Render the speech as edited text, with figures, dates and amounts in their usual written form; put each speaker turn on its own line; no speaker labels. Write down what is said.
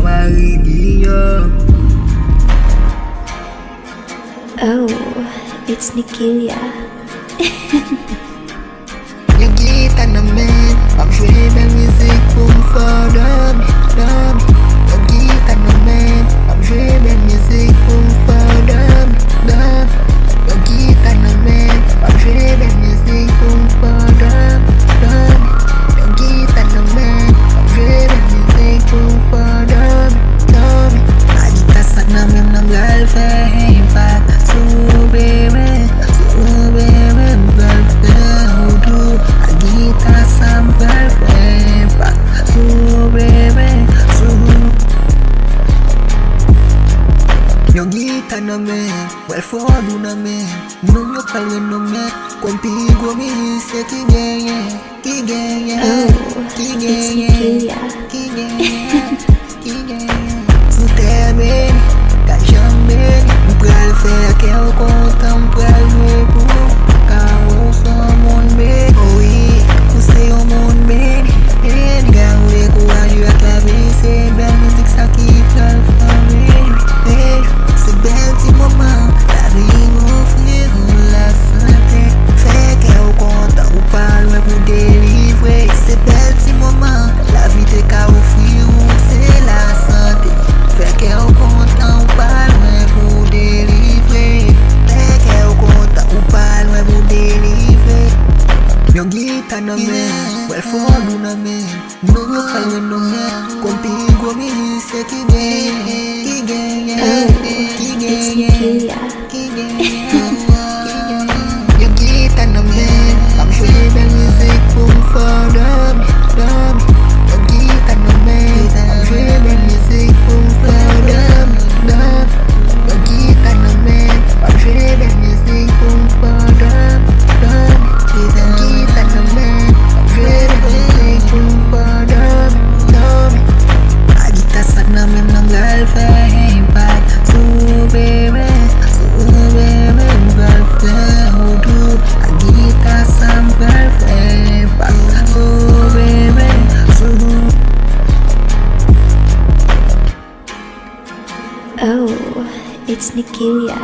Kamari Guillaume.
Oh, it's Nikilia.
Your guitar na man, I'm dreaming music boom for them. Your guitar na man, I'm dreaming music boom for them. Your guitar na man, I'm dreaming music boom for them. Your guitar na man, I'm dreaming music boom for them. Agita sa namin ng girlfriend, but so baby, girlfriend. Agita sa girlfriend, but so baby, so. Yung gita namin, well for do namin, nung yung kalino me, contigo mi se kigenye.
Oh, it's Nikilia.
Suteben, kajamben, mpral fe ke o kontan mpral mwe pou, ka o son moun ben, oui, ou se yo moun ben, gawe kou aju ak la vi, se bel mizik sa ki pral famen, se bel ti moman, la vi ofri ou la sante, fe ke o kontan ou pal mwen pou delivre, se bel ti moman, la vi te ka ofri ou se la sante. Fait que au content ou pas loin pour délivrer. Fait que au content ou pas loin pour délivrer. Your guitar na man, well for do na man. No yo kayo no man, contigo mi se kigenye.
Oh, it's Nikilia.
Your guitar na man, I'm sure the music boom for them. Your guitar na man, I'm sure the music boom for them. Your guitar na man, I'm sure the music boom for them. Your guitar na man, I'm sure the music boom for them. Agita sa namin ng girlfriend, but so baby, girlfriend. Agita sa girlfriend, but so baby, so.
Oh, it's Nikilia.